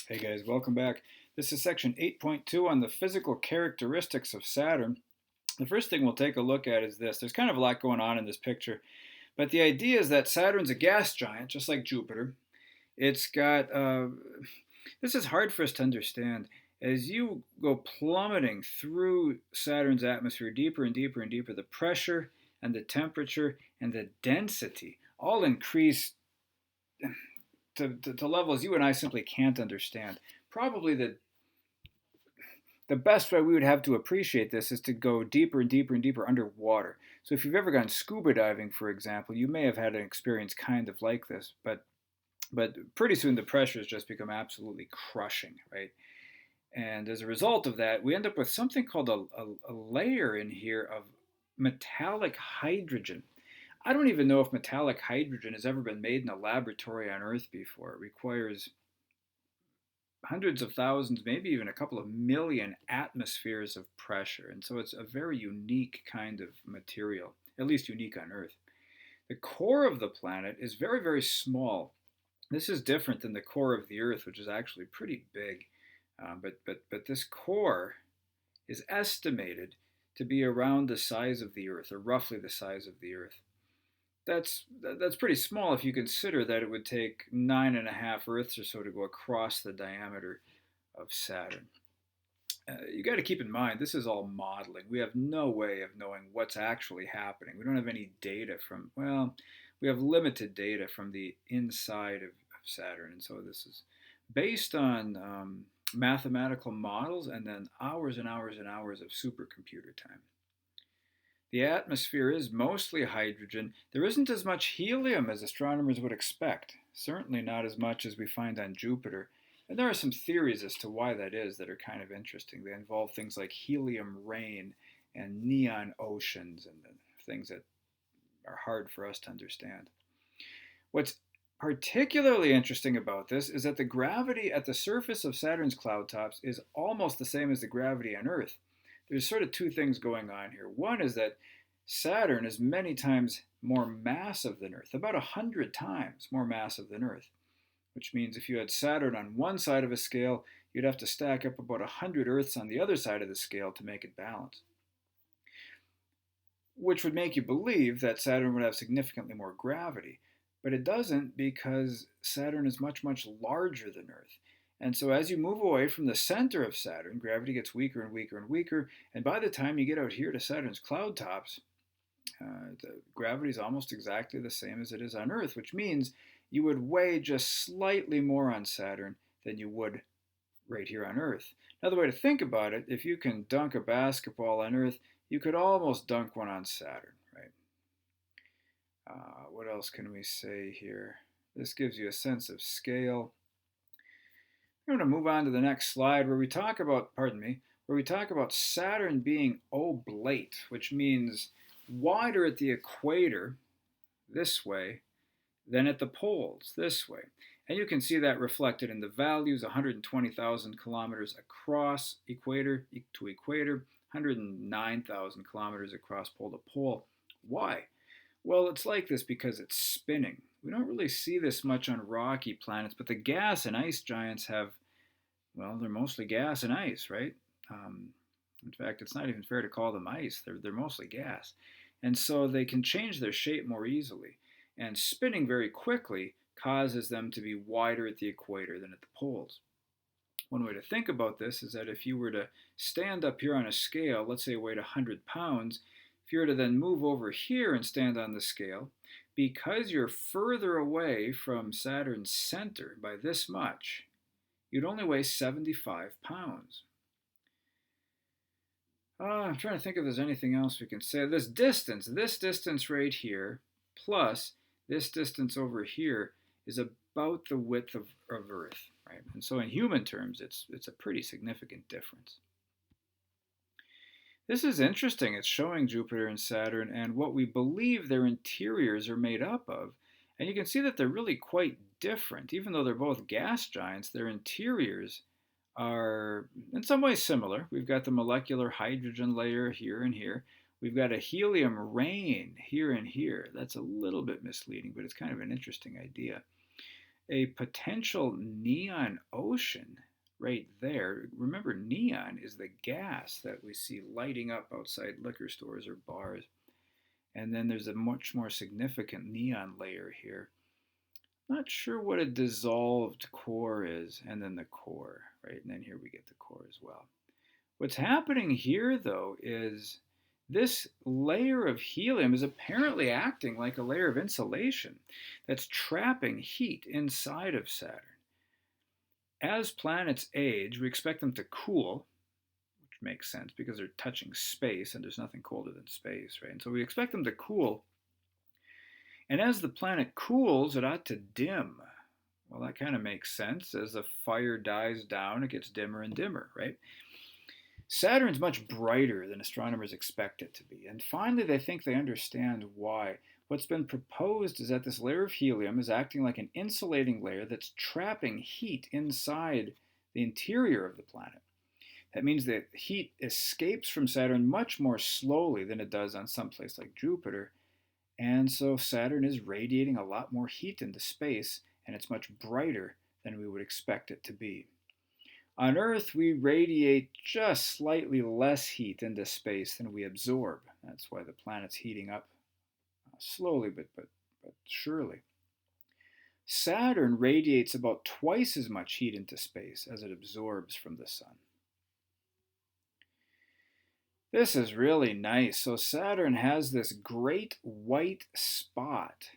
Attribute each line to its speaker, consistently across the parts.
Speaker 1: Hey guys, welcome back. This is section 8.2 on the physical characteristics of Saturn. The first thing we'll take a look at is this. There's kind of a lot going on in this picture, but the idea is that Saturn's a gas giant, just like Jupiter. It's got, this is hard for us to understand. As you go plummeting through Saturn's atmosphere deeper and deeper and deeper, the pressure and the temperature and the density all increase to levels you and I simply can't understand. Probably the best way we would have to appreciate this is to go deeper and deeper and deeper underwater. So if you've ever gone scuba diving, for example, you may have had an experience kind of like this, but pretty soon the pressures just become absolutely crushing, right? And as a result of that, we end up with something called a layer in here of metallic hydrogen. I don't even know if metallic hydrogen has ever been made in a laboratory on Earth before. It requires hundreds of thousands, maybe even a couple of million atmospheres of pressure. And so it's a very unique kind of material, at least unique on Earth. The core of the planet is very, very small. This is different than the core of the Earth, which is actually pretty big. But this core is estimated to be around the size of the Earth, or roughly the size of the Earth. That's pretty small if you consider that it would take 9.5 Earths or so to go across the diameter of Saturn. You got to keep in mind this is all modeling. We have no way of knowing what's actually happening. We don't have any data from, well, we have limited data from the inside of Saturn, and so this is based on mathematical models and then hours and hours and hours of supercomputer time. The atmosphere is mostly hydrogen. There isn't as much helium as astronomers would expect, certainly not as much as we find on Jupiter. And there are some theories as to why that is that are kind of interesting. They involve things like helium rain and neon oceans and things that are hard for us to understand. What's particularly interesting about this is that the gravity at the surface of Saturn's cloud tops is almost the same as the gravity on Earth. There's sort of two things going on here. One is that Saturn is many times more massive than Earth, about 100 times more massive than Earth, which means if you had Saturn on one side of a scale, you'd have to stack up about 100 Earths on the other side of the scale to make it balance, which would make you believe that Saturn would have significantly more gravity. But it doesn't because Saturn is much, much larger than Earth. And so as you move away from the center of Saturn, gravity gets weaker and weaker and weaker. And by the time you get out here to Saturn's cloud tops, the gravity is almost exactly the same as it is on Earth, which means you would weigh just slightly more on Saturn than you would right here on Earth. Another way to think about it, if you can dunk a basketball on Earth, you could almost dunk one on Saturn, right? What else can we say here? This gives you a sense of scale. I'm going to move on to the next slide where we talk about, where we talk about Saturn being oblate, which means wider at the equator this way than at the poles this way. And you can see that reflected in the values, 120,000 kilometers across equator to equator, 109,000 kilometers across pole to pole. Why? Well, it's like this because it's spinning. We don't really see this much on rocky planets, but the gas and ice giants have, well, they're mostly gas and ice, right? In fact, it's not even fair to call them ice. They're mostly gas. And so they can change their shape more easily. And spinning very quickly causes them to be wider at the equator than at the poles. One way to think about this is that if you were to stand up here on a scale, let's say weighed 100 pounds, if you were to then move over here and stand on the scale, because you're further away from Saturn's center by this much, you'd only weigh 75 pounds. I'm trying to think if there's anything else we can say. This distance right here, plus this distance over here, is about the width of Earth, right? And so in human terms, it's a pretty significant difference. This is interesting. It's showing Jupiter and Saturn and what we believe their interiors are made up of. And you can see that they're really quite different. Even though they're both gas giants, their interiors are in some ways similar. We've got the molecular hydrogen layer here and here. We've got a helium rain here and here. That's a little bit misleading, but it's kind of an interesting idea. a potential neon ocean right there. Remember, neon is the gas that we see lighting up outside liquor stores or bars. And then there's a much more significant neon layer here. Not sure what a dissolved core is, and then the core, right? And then here we get the core as well. What's happening here, though, is this layer of helium is apparently acting like a layer of insulation that's trapping heat inside of Saturn. As planets age, we expect them to cool, which makes sense because they're touching space and there's nothing colder than space, right? And so we expect them to cool. And as the planet cools, it ought to dim. Well, that kind of makes sense. As the fire dies down, it gets dimmer and dimmer, right? Saturn's much brighter than astronomers expect it to be. And finally, they think they understand why. What's been proposed is that this layer of helium is acting like an insulating layer that's trapping heat inside the interior of the planet. That means that heat escapes from Saturn much more slowly than it does on some place like Jupiter. And so Saturn is radiating a lot more heat into space, and it's much brighter than we would expect it to be. On Earth, we radiate just slightly less heat into space than we absorb. That's why the planet's heating up slowly but surely. Saturn radiates about twice as much heat into space as it absorbs from the sun. This is really nice. So Saturn has this great white spot.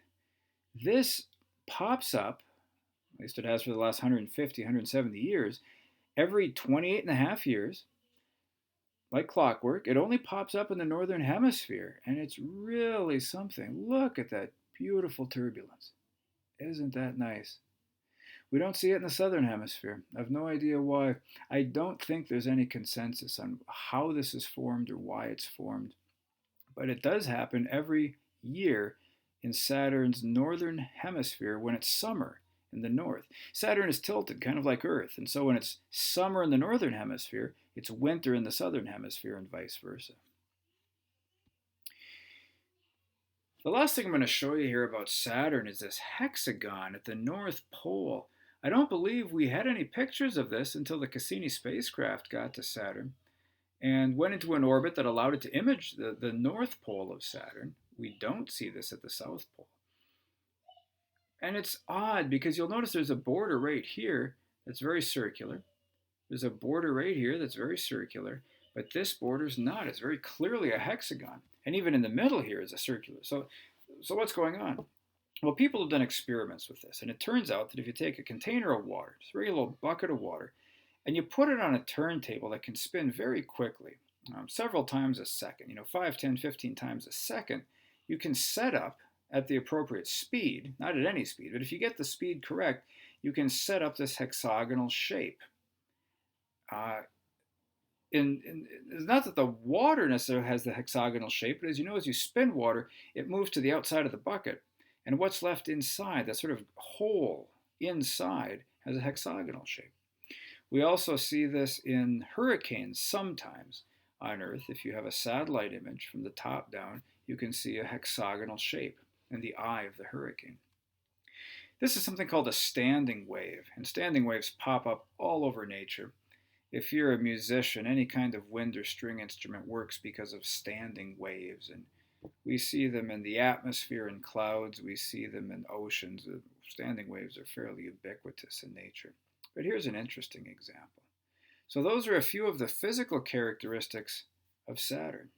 Speaker 1: This pops up, at least it has for the last 150, 170 years, every 28 and a half years, like clockwork. It only pops up in the northern hemisphere, and it's really something. Look at that beautiful turbulence. Isn't that nice? We don't see it in the southern hemisphere. I have no idea why. I don't think there's any consensus on how this is formed or why it's formed. But it does happen every year in Saturn's northern hemisphere when it's summer in the north. Saturn is tilted, kind of like Earth. And so when it's summer in the northern hemisphere, it's winter in the southern hemisphere and vice versa. The last thing I'm going to show you here about Saturn is this hexagon at the North Pole. I don't believe we had any pictures of this until the Cassini spacecraft got to Saturn and went into an orbit that allowed it to image the North Pole of Saturn. We don't see this at the South Pole. And it's odd because you'll notice there's a border right here that's very circular. There's a border right here that's very circular, but this border's not. It's very clearly a hexagon. And even in the middle here is a circular. So what's going on? Well, people have done experiments with this, and it turns out that if you take a container of water, just a regular little bucket of water, and you put it on a turntable that can spin very quickly, several times a second, 5, 10, 15 times a second, you can set up at the appropriate speed, not at any speed, but if you get the speed correct, you can set up this hexagonal shape. It's not that the water necessarily has the hexagonal shape, but as you know, as you spin water, it moves to the outside of the bucket. And what's left inside, that sort of hole inside, has a hexagonal shape. We also see this in hurricanes sometimes on Earth. If you have a satellite image from the top down, you can see a hexagonal shape in the eye of the hurricane. This is something called a standing wave, and standing waves pop up all over nature. If you're a musician, any kind of wind or string instrument works because of standing waves, and we see them in the atmosphere and clouds. We see them in oceans. Standing waves are fairly ubiquitous in nature. But here's an interesting example. So those are a few of the physical characteristics of Saturn.